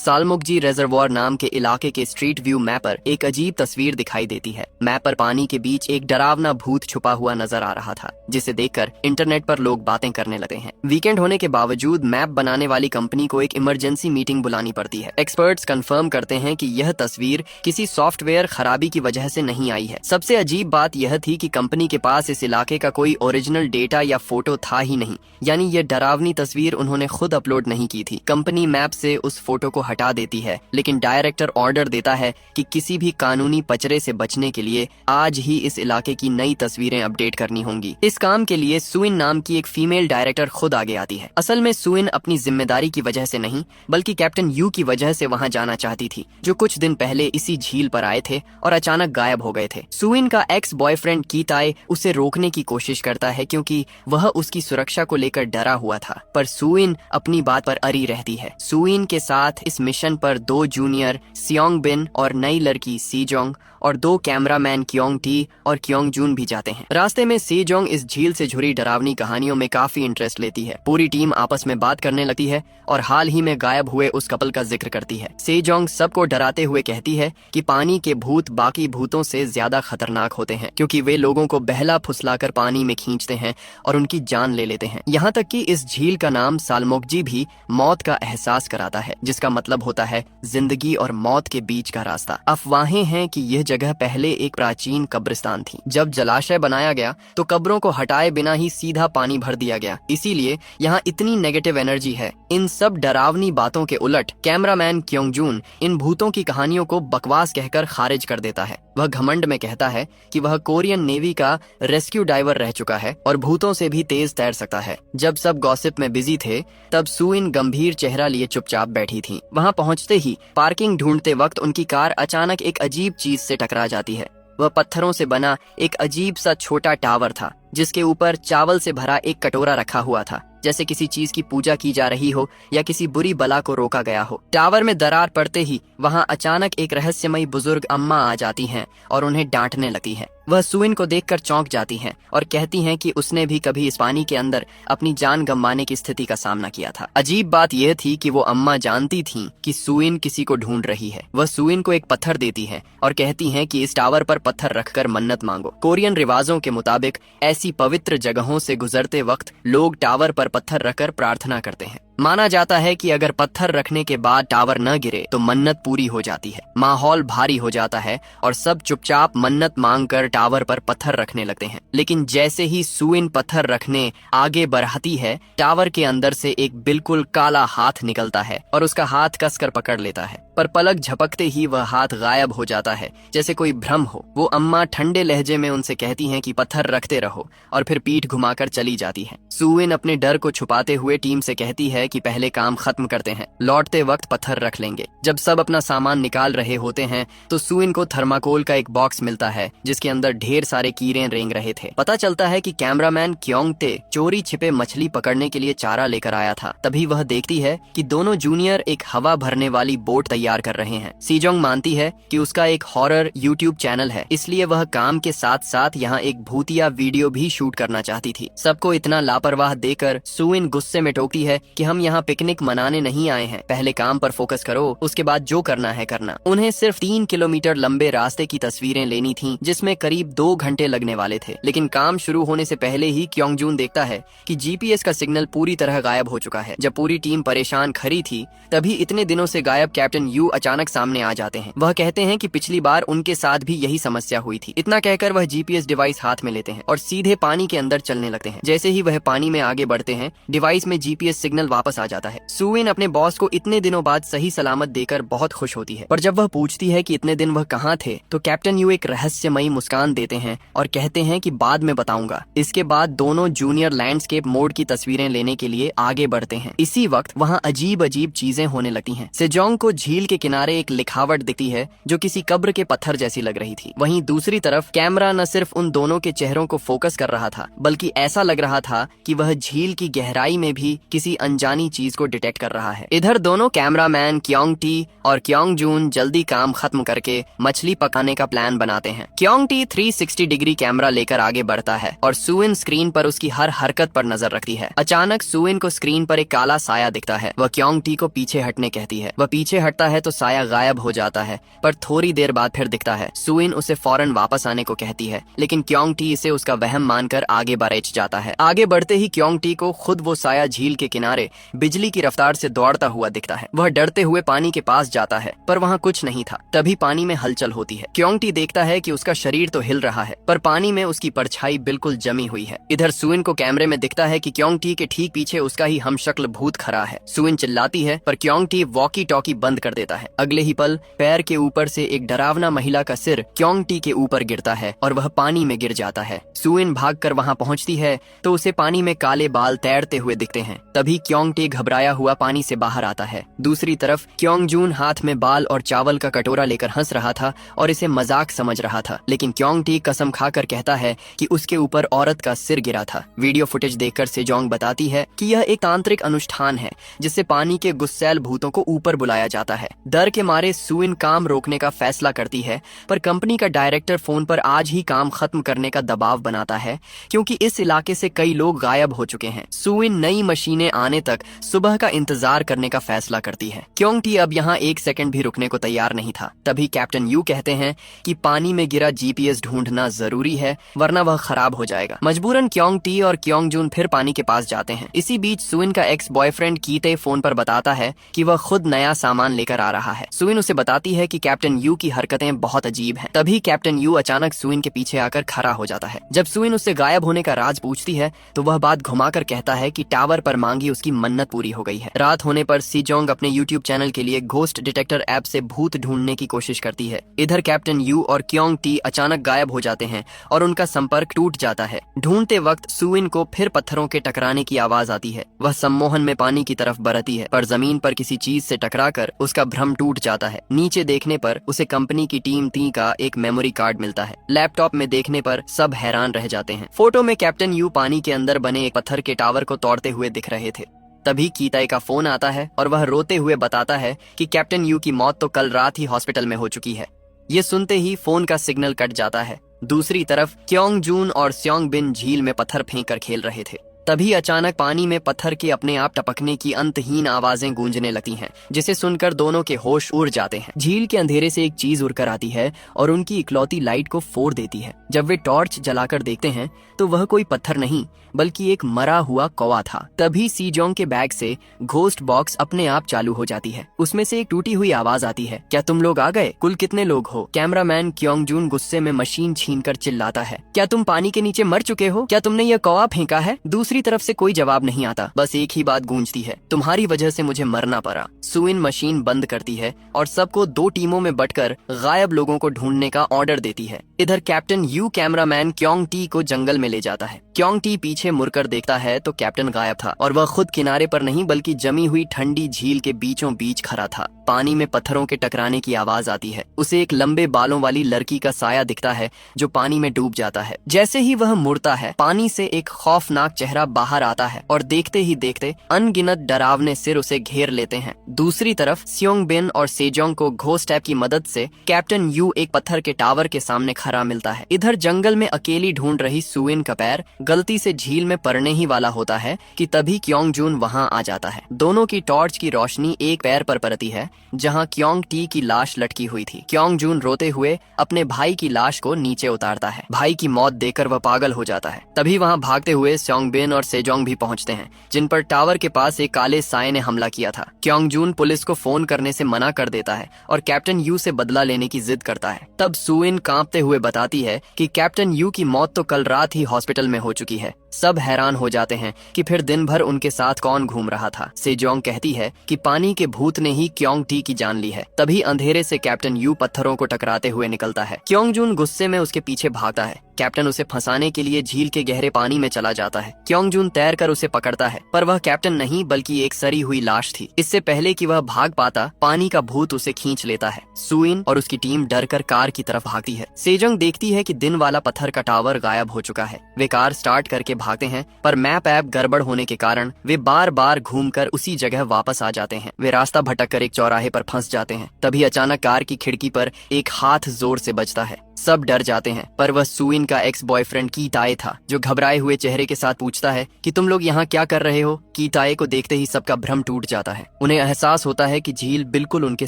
सालमुकजी reservoir नाम के इलाके के स्ट्रीट व्यू मैप पर एक अजीब तस्वीर दिखाई देती है। मैप पर पानी के बीच एक डरावना भूत छुपा हुआ नजर आ रहा था, जिसे देखकर इंटरनेट पर लोग बातें करने लगे हैं। वीकेंड होने के बावजूद मैप बनाने वाली कंपनी को एक इमरजेंसी मीटिंग बुलानी पड़ती है। एक्सपर्ट्स कंफर्म करते हैं कि यह तस्वीर किसी सॉफ्टवेयर खराबी की वजह से नहीं आई है। सबसे अजीब बात यह थी कि कंपनी के पास इस इलाके का कोई ओरिजिनल डेटा या फोटो था ही नहीं, यानी यह डरावनी तस्वीर उन्होंने खुद अपलोड नहीं की थी। कंपनी मैप से उस फोटो को हटा देती है, लेकिन डायरेक्टर ऑर्डर देता है कि किसी भी कानूनी पचरे से बचने के लिए आज ही इस इलाके की नई तस्वीरें अपडेट करनी होंगी। इस काम के लिए सुइन नाम की एक फीमेल डायरेक्टर खुद आगे आती है। असल में सुइन अपनी जिम्मेदारी की वजह से नहीं, बल्कि कैप्टन यू की वजह से वहां जाना चाहती थी, जो कुछ दिन पहले इसी झील पर आए थे और अचानक गायब हो गए थे। सुइन का एक्स बॉयफ्रेंड कीताए उसे रोकने की कोशिश करता है, क्योंकि वह उसकी सुरक्षा को लेकर डरा हुआ था, पर सुइन अपनी बात पर अड़ी रहती है। सुइन के साथ इस मिशन पर 2 जूनियर सियोंग बिन और नई लड़की सीजोंग और 2 कैमरामैन क्योंग टी और क्योंग जून भी जाते हैं। रास्ते में सीजोंग इस झील से जुड़ी डरावनी कहानियों में काफी इंटरेस्ट लेती है। पूरी टीम आपस में बात करने लगती है और हाल ही में गायब हुए उस कपल का जिक्र करती है। सीजोंग सबको डराते हुए कहती है कि पानी के भूत बाकी भूतों से ज्यादा खतरनाक होते हैं, क्योंकि वे लोगों को बहला फुसलाकर पानी में खींचते हैं और उनकी जान ले लेते हैं। यहाँ तक कि इस झील का नाम सालमोकजी भी मौत का एहसास कराता है, जिसका मतलब होता है जिंदगी और मौत के बीच का रास्ता। अफवाहें हैं कि यह जगह पहले एक प्राचीन कब्रिस्तान थी। जब जलाशय बनाया गया तो कब्रों को हटाए बिना ही सीधा पानी भर दिया गया, इसीलिए यहाँ इतनी नेगेटिव एनर्जी है। इन सब डरावनी बातों के उलट कैमरामैन क्योंगजून इन भूतों की कहानियों को बकवास कहकर खारिज कर देता है। वह घमंड में कहता है कि वह कोरियन नेवी का रेस्क्यू डाइवर रह चुका है और भूतों से भी तेज तैर सकता है। जब सब गॉसिप में बिजी थे, तब सुइन गंभीर चेहरा लिए चुपचाप बैठी थी। वहां पहुंचते ही पार्किंग ढूंढते वक्त उनकी कार अचानक एक अजीब चीज से टकरा जाती है। वह पत्थरों से बना एक अजीब सा छोटा टावर था, जिसके ऊपर चावल से भरा एक कटोरा रखा हुआ था, जैसे किसी चीज की पूजा की जा रही हो या किसी बुरी बला को रोका गया हो। टावर में दरार पड़ते ही वहां अचानक एक रहस्यमयी बुजुर्ग अम्मा आ जाती हैं और उन्हें डांटने लगती हैं। वह सुइन को देखकर चौंक जाती हैं और कहती हैं कि उसने भी कभी इस पानी के अंदर अपनी जान गंवाने की स्थिति का सामना किया था। अजीब बात यह थी कि वो अम्मा जानती थीं कि सुइन किसी को ढूंढ रही है। वह सुइन को एक पत्थर देती हैं और कहती हैं कि इस टावर पर पत्थर रखकर मन्नत मांगो। कोरियन रिवाजों के मुताबिक ऐसी पवित्र जगहों से गुजरते वक्त लोग टावर पर पत्थर रखकर प्रार्थना करते हैं। माना जाता है कि अगर पत्थर रखने के बाद टावर न गिरे तो मन्नत पूरी हो जाती है। माहौल भारी हो जाता है और सब चुपचाप मन्नत मांगकर टावर पर पत्थर रखने लगते हैं। लेकिन जैसे ही सुइन पत्थर रखने आगे बढ़ती है, टावर के अंदर से एक बिल्कुल काला हाथ निकलता है और उसका हाथ कसकर पकड़ लेता है, पर पलक झपकते ही वह हाथ गायब हो जाता है, जैसे कोई भ्रम हो। वो अम्मा ठंडे लहजे में उनसे कहती हैं कि पत्थर रखते रहो, और फिर पीठ घुमाकर चली जाती है। सुइन अपने डर को छुपाते हुए टीम से कहती है कि पहले काम खत्म करते हैं, लौटते वक्त पत्थर रख लेंगे। जब सब अपना सामान निकाल रहे होते हैं तो सुइन को थर्माकोल का एक बॉक्स मिलता है, जिसके अंदर ढेर सारे कीड़े रेंग रहे थे। पता चलता है कि कैमरामैन क्योंग टे चोरी छिपे मछली पकड़ने के लिए चारा लेकर आया था। तभी वह देखती है कि दोनों जूनियर एक हवा भरने वाली बोट तैयार कर रहे हैं। सीजोंग मानती है कि उसका एक हॉरर यूट्यूब चैनल है, इसलिए वह काम के साथ साथ यहाँ एक भूतिया वीडियो भी शूट करना चाहती थी। सबको इतना लापरवाह देकर सुइन गुस्से में टोकती है कि हम यहाँ पिकनिक मनाने नहीं आए हैं, पहले काम पर फोकस करो, उसके बाद जो करना है करना। उन्हें सिर्फ 3 किलोमीटर लंबे रास्ते की तस्वीरें लेनी थी, जिसमें करीब 2 घंटे लगने वाले थे। लेकिन काम शुरू होने से पहले ही क्योंगजून देखता है कि जीपीएस का सिग्नल पूरी तरह गायब हो चुका है। जब पूरी टीम परेशान खड़ी थी, तभी इतने दिनों से गायब कैप्टन यू अचानक सामने आ जाते हैं। वह कहते हैं कि पिछली बार उनके साथ भी यही समस्या हुई थी। इतना कहकर वह जीपीएस डिवाइस हाथ में लेते हैं और सीधे पानी के अंदर चलने लगते हैं। जैसे ही वह पानी में आगे बढ़ते हैं, डिवाइस में जीपीएस सिग्नल वापस आ जाता है। सुइन अपने बॉस को इतने दिनों बाद सही सलामत देकर बहुत खुश होती है, पर जब वह पूछती है कि इतने दिन वह कहाँ थे, तो कैप्टन यू एक रहस्यमयी मुस्कान देते हैं और कहते हैं कि बाद में बताऊंगा। इसके बाद दोनों जूनियर लैंडस्केप मोड की तस्वीरें लेने के लिए आगे बढ़ते हैं। इसी वक्त वहाँ अजीब अजीब चीजें होने लगती हैं। सेजोंग को झील के किनारे एक लिखावट दिखती है जो किसी कब्र के पत्थर जैसी लग रही थी। वहीं दूसरी तरफ कैमरा न सिर्फ उन दोनों के चेहरों को फोकस कर रहा था, बल्कि ऐसा लग रहा था कि वह झील की गहराई में भी किसी अनजाने पुरानी चीज को डिटेक्ट कर रहा है। इधर दोनों कैमरामैन क्योंग टी और क्योंग जून जल्दी काम खत्म करके मछली पकाने का प्लान बनाते हैं। क्योंग टी 360 डिग्री कैमरा लेकर आगे बढ़ता है और सुइन स्क्रीन पर उसकी हर हरकत पर नजर रखती है। अचानक सुइन को स्क्रीन पर एक काला साया दिखता है। वह क्योंग टी को पीछे हटने कहती है। वह पीछे हटता है तो साया गायब हो जाता है, पर थोड़ी देर बाद फिर दिखता है। सुइन उसे फौरन वापस आने को कहती है, लेकिन क्योंग टी इसे उसका वहम मानकर आगे बढ़ जाता है। आगे बढ़ते ही क्योंग टी को खुद वो साया झील के किनारे बिजली की रफ्तार से दौड़ता हुआ दिखता है। वह डरते हुए पानी के पास जाता है, पर वहाँ कुछ नहीं था। तभी पानी में हलचल होती है। क्योंग टी देखता है कि उसका शरीर तो हिल रहा है, पर पानी में उसकी परछाई बिल्कुल जमी हुई है। इधर सुइन को कैमरे में दिखता है कि क्योंग टी के ठीक पीछे उसका ही हमशक्ल भूत खड़ा है। सुइन चिल्लाती है, पर क्योंग टी वॉकी टॉकी बंद कर देता है। अगले ही पल पैर के ऊपर से एक डरावना महिला का सिर क्योंग टी के ऊपर गिरता है और वह पानी में गिर जाता है। सुइन भागकर वहां पहुंचती है तो उसे पानी में काले बाल तैरते हुए दिखते हैं। तभी क्योंग टी घबराया हुआ पानी से बाहर आता है। दूसरी तरफ क्योंग जून हाथ में बाल और चावल का कटोरा लेकर हंस रहा था और इसे मजाक समझ रहा था, लेकिन क्योंग टी कसम खाकर कहता है कि उसके ऊपर औरत का सिर गिरा था। वीडियो फुटेज देखकर सेजोंग बताती है कि यह एक तांत्रिक अनुष्ठान है जिससे पानी के गुस्सैल भूतों को ऊपर बुलाया जाता है। डर के मारे सुइन काम रोकने का फैसला करती है, पर कंपनी का डायरेक्टर फोन पर आज ही काम खत्म करने का दबाव बनाता है क्योंकि इस इलाके से कई लोग गायब हो चुके हैं। सुइन नई मशीनें आने तक सुबह का इंतजार करने का फैसला करती है। क्योंग टी अब यहाँ एक सेकंड भी रुकने को तैयार नहीं था। तभी कैप्टन यू कहते हैं कि पानी में गिरा जीपीएस ढूंढना जरूरी है, वरना वह खराब हो जाएगा। मजबूरन क्योंग टी और क्योंग जून फिर पानी के पास जाते हैं। इसी बीच सुइन का एक्स बॉयफ्रेंड कीते फोन पर बताता है कि वह खुद नया सामान लेकर आ रहा है। सुइन उसे बताती है कि कैप्टन यू की हरकतें बहुत अजीब हैं। तभी कैप्टन यू अचानक सुइन के पीछे आकर खड़ा हो जाता है। जब सुइन उससे गायब होने का राज पूछती है तो वह बात घुमाकर कहता है कि टावर पर मांगी उसकी मन्नत पूरी हो गई है। रात होने पर सीजोंग अपने यूट्यूब चैनल के लिए घोस्ट डिटेक्टर ऐप से भूत ढूंढने की कोशिश करती है। इधर कैप्टन यू और क्योंग टी अचानक गायब हो जाते हैं और उनका संपर्क टूट जाता है। ढूंढते वक्त सुइन को फिर पत्थरों के टकराने की आवाज आती है। वह सम्मोहन में पानी की तरफ बढ़ती है, पर जमीन पर किसी चीज से टकराकर उसका भ्रम टूट जाता है। नीचे देखने पर उसे कंपनी की टीम टी का एक मेमोरी कार्ड मिलता है। लैपटॉप में देखने पर सब हैरान रह जाते हैं। फोटो में कैप्टन यू पानी के अंदर बने एक पत्थर के टावर को तोड़ते हुए दिख रहे थे। तभी कीताई का फोन आता है और वह रोते हुए बताता है कि कैप्टन यू की मौत तो कल रात ही हॉस्पिटल में हो चुकी है। ये सुनते ही फोन का सिग्नल कट जाता है। दूसरी तरफ क्योंग जून और स्योंग बिन झील में पत्थर फेंक कर खेल रहे थे। तभी अचानक पानी में पत्थर के अपने आप टपकने की अंतहीन आवाजें गूंजने लगती हैं, जिसे सुनकर दोनों के होश उड़ जाते हैं। झील के अंधेरे से एक चीज उड़कर आती है और उनकी इकलौती लाइट को फोड़ देती है। जब वे टॉर्च जलाकर देखते हैं तो वह कोई पत्थर नहीं बल्कि एक मरा हुआ कौवा था। तभी सीजोंग के बैग से घोस्ट बॉक्स अपने आप चालू हो जाती है। उसमें से एक टूटी हुई आवाज आती है, क्या तुम लोग आ गए? कुल कितने लोग हो? कैमरामैन क्योंग जून गुस्से में मशीन छीनकर चिल्लाता है, क्या तुम पानी के नीचे मर चुके हो? क्या तुमने यह कौवा फेंका है? दूसरी तरफ से कोई जवाब नहीं आता, बस एक ही बात गूंजती है, तुम्हारी वजह से मुझे मरना पड़ा। सुइन मशीन बंद करती है और सबको 2 टीमों में बंटकर गायब लोगों को ढूंढने का ऑर्डर देती है। इधर captain you cameraman Kyung T को जंगल में ले जाता है। क्योंग टी पीछे मुड़कर देखता है तो कैप्टन गायब था और वह खुद किनारे पर नहीं बल्कि जमी हुई ठंडी झील के बीचों बीच खड़ा था। पानी में पत्थरों के टकराने की आवाज आती है। उसे एक लंबे बालों वाली लड़की का साया दिखता है जो पानी में डूब जाता है। जैसे ही वह मुड़ता है, पानी से एक खौफनाक चेहरा बाहर आता है और देखते ही देखते अनगिनत डरावने सिर उसे घेर लेते हैं। दूसरी तरफ स्योंग बिन और सेजोंग को घोस्ट ऐप की मदद से कैप्टन यू एक पत्थर के टावर के सामने खड़ा मिलता है। इधर जंगल में अकेली ढूंढ रही सुइन का पैर गलती से झील में पड़ने ही वाला होता है कि तभी क्योंग जून वहां आ जाता है। दोनों की टॉर्च की रोशनी एक पैर पर पड़ती है जहां क्योंग टी की लाश लटकी हुई थी। क्योंग जून रोते हुए अपने भाई की लाश को नीचे उतारता है। भाई की मौत देखकर वह पागल हो जाता है। तभी वहां भागते हुए स्योंग बिन और सेजोंग भी पहुंचते हैं, जिन पर टावर के पास एक काले साये ने हमला किया था। क्योंग जून पुलिस को फोन करने से मना कर देता है और कैप्टन यू से बदला लेने की जिद करता है। तब सुइन कांपते हुए बताती है कि कैप्टन यू की मौत तो कल रात ही हॉस्पिटल में हो चुकी है। सब हैरान हो जाते हैं कि फिर दिन भर उनके साथ कौन घूम रहा था। सेजोंग कहती है कि पानी के भूत ने ही क्योंग टी की जान ली है। तभी अंधेरे से कैप्टन यू पत्थरों को टकराते हुए निकलता है। क्योंग जून गुस्से में उसके पीछे भागता है। कैप्टन उसे फंसाने के लिए झील के गहरे पानी में चला जाता है। क्योंग जून तैर कर उसे पकड़ता है, पर वह कैप्टन नहीं बल्कि एक सड़ी हुई लाश थी। इससे पहले कि वह भाग पाता, पानी का भूत उसे खींच लेता है। सुइन और उसकी टीम डरकर कार की तरफ भागती है। सेजोंग देखती है कि दिन वाला पत्थर का टावर गायब हो चुका है। वे कार स्टार्ट करके भाग भागते हैं, पर मैप ऐप गड़बड़ होने के कारण वे बार बार घूमकर उसी जगह वापस आ जाते हैं। वे रास्ता भटक कर एक चौराहे पर फंस जाते हैं। तभी अचानक कार की खिड़की पर एक हाथ जोर से बजता है। सब डर जाते हैं, पर वह सुइन का एक्स बॉयफ्रेंड की ताए था, जो घबराए हुए चेहरे के साथ पूछता है कि तुम लोग यहाँ क्या कर रहे हो। की ताए को देखते ही सबका भ्रम टूट जाता है। उन्हें एहसास होता है कि झील बिल्कुल उनके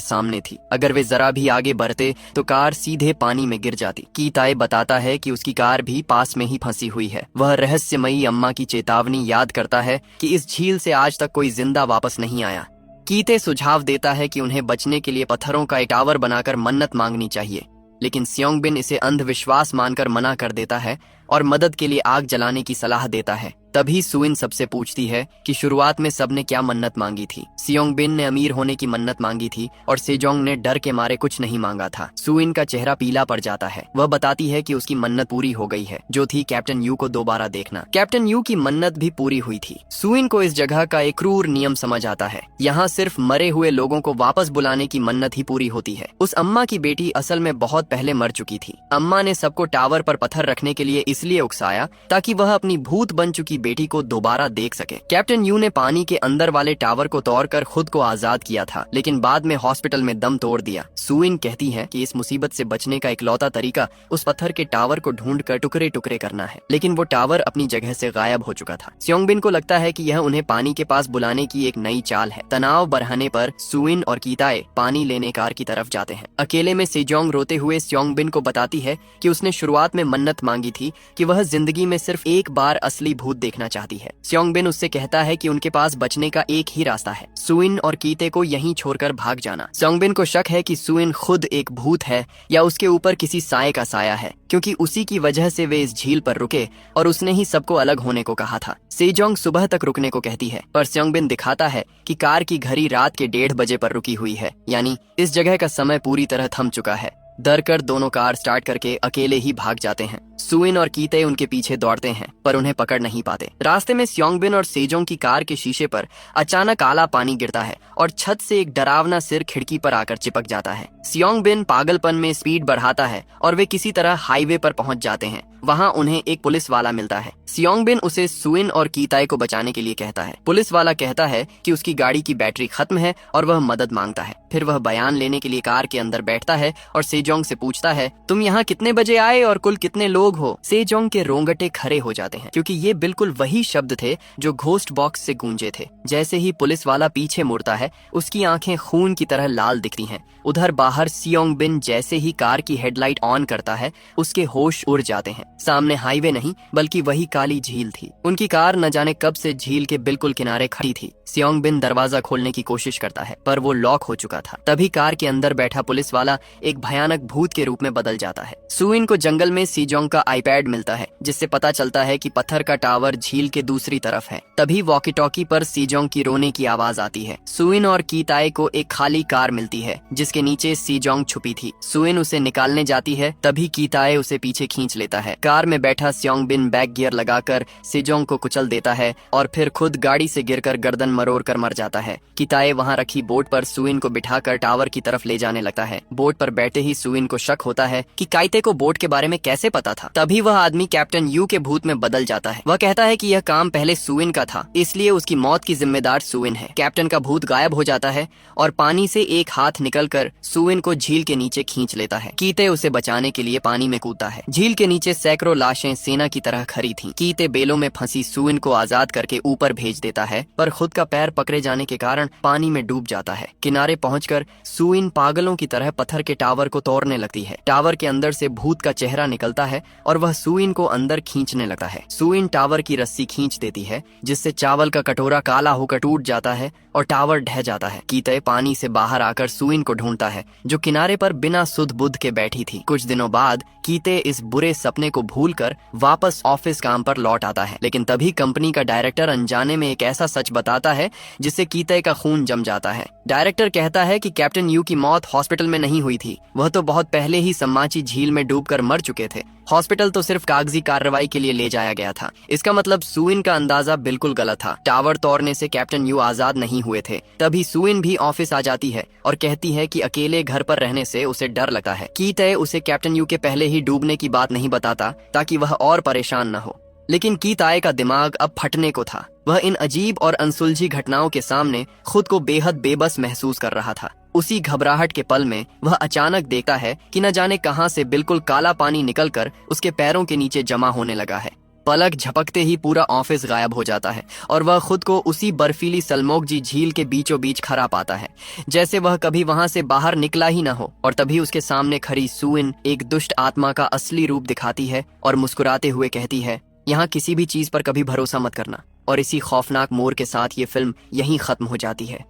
सामने थी। अगर वे जरा भी आगे बढ़ते तो कार सीधे पानी में गिर जाती। की ताए बताता है कि उसकी कार भी पास में ही फंसी हुई है। वह रहस्यमयी अम्मा की चेतावनी याद करता है कि इस झील से आज तक कोई जिंदा वापस नहीं आया। कीते सुझाव देता है कि उन्हें बचने के लिए पत्थरों का एक टावर बनाकर मन्नत मांगनी चाहिए, लेकिन सियोंगबिन इसे अंधविश्वास मानकर मना कर देता है और मदद के लिए आग जलाने की सलाह देता है। तभी सुइन सबसे पूछती है कि शुरुआत में सबने क्या मन्नत मांगी थी। सियोंगबिन ने अमीर होने की मन्नत मांगी थी और सेजोंग ने डर के मारे कुछ नहीं मांगा था। सुइन का चेहरा पीला पड़ जाता है। वह बताती है कि उसकी मन्नत पूरी हो गई है, जो थी कैप्टन यू को दोबारा देखना। कैप्टन यू की मन्नत भी पूरी हुई थी। सुइन को इस जगह का एक क्रूर नियम समझ आता है। यहाँ सिर्फ मरे हुए लोगों को वापस बुलाने की मन्नत ही पूरी होती है। उस अम्मा की बेटी असल में बहुत पहले मर चुकी थी। अम्मा ने सबको टावर पर पत्थर रखने के लिए इसलिए उकसाया ताकि वह अपनी भूत बन चुकी बेटी को दोबारा देख सके। कैप्टन यू ने पानी के अंदर वाले टावर को तोड़कर खुद को आजाद किया था, लेकिन बाद में हॉस्पिटल में दम तोड़ दिया। सुइन कहती है कि इस मुसीबत से बचने का इकलौता तरीका उस पत्थर के टावर को ढूंढकर टुकड़े टुकड़े करना है, लेकिन वो टावर अपनी जगह से गायब हो चुका था। सियोंगबिन को लगता है कि यह उन्हें पानी के पास बुलाने की एक नई चाल है। तनाव बढ़ाने पर सुइन और कीताए पानी लेने कार की तरफ जाते हैं। अकेले में सेजोंग रोते हुए सियोंगबिन को बताती है कि उसने शुरुआत में मन्नत मांगी थी कि वह जिंदगी में सिर्फ एक बार असली भूत देखना चाहती है। सियोंगबिन उससे कहता है कि उनके पास बचने का एक ही रास्ता है, सुइन और कीते को यहीं छोड़कर भाग जाना। सियोंगबिन को शक है कि सुइन खुद एक भूत है या उसके ऊपर किसी साये का साया है, क्योंकि उसी की वजह से वे इस झील पर रुके और उसने ही सबको अलग होने को कहा था। सेजोंग सुबह तक रुकने को कहती है, पर सियोंगबिन दिखाता है कि कार की घड़ी रात के 1:30 बजे पर रुकी हुई है, यानी इस जगह का समय पूरी तरह थम चुका है। डर कर दोनों कार स्टार्ट करके अकेले ही भाग जाते हैं। सुइन और कीते उनके पीछे दौड़ते हैं, पर उन्हें पकड़ नहीं पाते। रास्ते में सियोंगबिन और सेजोंग की कार के शीशे पर अचानक काला पानी गिरता है और छत से एक डरावना सिर खिड़की पर आकर चिपक जाता है। सियोंगबिन पागलपन में स्पीड बढ़ाता है और वे किसी तरह हाईवे पर पहुंच जाते हैं। वहां उन्हें एक पुलिस वाला मिलता है। सियोंगबिन उसे सुइन और कीताए को बचाने के लिए कहता है। पुलिस वाला कहता है कि उसकी गाड़ी की बैटरी खत्म है और वह मदद मांगता है। फिर वह बयान लेने के लिए कार के अंदर बैठता है और सेजोंग से पूछता है, तुम यहाँ कितने बजे आए और कुल कितने लोग हो। सेजोंग के रोंगटे खड़े हो जाते हैं, क्योंकि ये बिल्कुल वही शब्द थे जो घोस्ट बॉक्स से गूंजे थे। जैसे ही पुलिस वाला पीछे मुड़ता है, उसकी आंखें खून की तरह लाल दिखती हैं। उधर बाहर सियोंगबिन जैसे ही कार की हेडलाइट ऑन करता है, उसके होश उड़ जाते हैं। सामने हाईवे नहीं बल्कि वही काली झील थी। उनकी कार न जाने कब से झील के बिल्कुल किनारे खड़ी थी। सियोंगबिन दरवाजा खोलने की कोशिश करता है, पर वो लॉक हो चुका था। तभी कार के अंदर बैठा पुलिस वाला एक भयानक भूत के रूप में बदल जाता है। सुइन को जंगल में सीजोंग का आईपैड मिलता है, जिससे पता चलता है कि पत्थर का टावर झील के दूसरी तरफ है। तभी वॉकी टॉकी पर सीजोंग की रोने की आवाज आती है। सुइन और कीताए को एक खाली कार मिलती है, जिसके नीचे सीजोंग छुपी थी। सुइन उसे निकालने जाती है, तभी कीताए उसे पीछे खींच लेता है। कार में बैठा सियोंगबिन बैक गियर लगाकर सीजोंग को कुचल देता है और फिर खुद गाड़ी से गिरकर गर्दन मरोड़ कर मर जाता है। कीताए वहां रखी बोट पर सुइन को बिठाकर टावर की तरफ ले जाने लगता है। बोट पर बैठे ही सुइन को शक होता है कि काइते को बोट के बारे में कैसे पता था। तभी वह आदमी कैप्टन यू के भूत में बदल जाता है। वह कहता है कि यह काम पहले सुइन का था, इसलिए उसकी मौत की जिम्मेदार सुइन है। कैप्टन का भूत गायब हो जाता है और पानी से एक हाथ निकलकर सुइन को झील के नीचे खींच लेता है। कीते उसे बचाने के लिए पानी में कूदता है। झील के नीचे सैकड़ों लाशें सेना की तरह खड़ी थीं। कीते बेलों में फंसी सुइन को आजाद करके ऊपर भेज देता है, पर खुद का पैर पकड़े जाने के कारण पानी में डूब जाता है। किनारे पहुंचकर सुइन पागलों की तरह पत्थर के टावर को तोड़ने लगती है। टावर के अंदर से भूत का चेहरा निकलता है और वह सुइन को अंदर खींचने लगता है। सुइन टावर की रस्सी खींच देती है, जिससे चावल का कटोरा काला होकर टूट जाता है और टावर ढह जाता है। कीते पानी से बाहर आकर सुइन को ढूंढता है, जो किनारे पर बिना सुध बुध के बैठी थी। कुछ दिनों बाद कीते इस बुरे सपने को भूलकर वापस ऑफिस काम पर लौट आता है, लेकिन तभी कंपनी का डायरेक्टर अनजाने में एक ऐसा सच बताता है जिससे कीते का खून जम जाता है। डायरेक्टर कहता है कि कैप्टन यू की मौत हॉस्पिटल में नहीं हुई थी, वह तो बहुत पहले ही सम्माची झील में डूबकर मर चुके थे। हॉस्पिटल तो सिर्फ कागजी कार्रवाई के लिए ले जाया गया था। इसका मतलब सुइन का अंदाजा बिल्कुल गलत था। टावर तोड़ने से कैप्टन यू आजाद नहीं हुए थे। तभी सुइन भी ऑफिस आ जाती है और कहती है कि अकेले घर पर रहने से उसे डर लगता है। कीते उसे कैप्टन यू के पहले ही डूबने की बात नहीं बताता, ताकि वह और परेशान न हो। लेकिन की ताए का दिमाग अब फटने को था। वह इन अजीब और अनसुलझी घटनाओं के सामने खुद को बेहद बेबस महसूस कर रहा था। उसी घबराहट के पल में वह अचानक देखता है कि न जाने कहां से बिल्कुल काला पानी निकलकर उसके पैरों के नीचे जमा होने लगा है। पलक झपकते ही पूरा ऑफिस गायब हो जाता है और वह खुद को उसी बर्फीली सलमोकजी झील के बीचों बीच खड़ा पाता है, जैसे वह कभी वहां से बाहर निकला ही ना हो। और तभी उसके सामने खड़ी सुइन एक दुष्ट आत्मा का असली रूप दिखाती है और मुस्कुराते हुए कहती है, यहाँ किसी भी चीज पर कभी भरोसा मत करना। और इसी खौफनाक मोड़ के साथ ये फिल्म यहीं खत्म हो जाती है।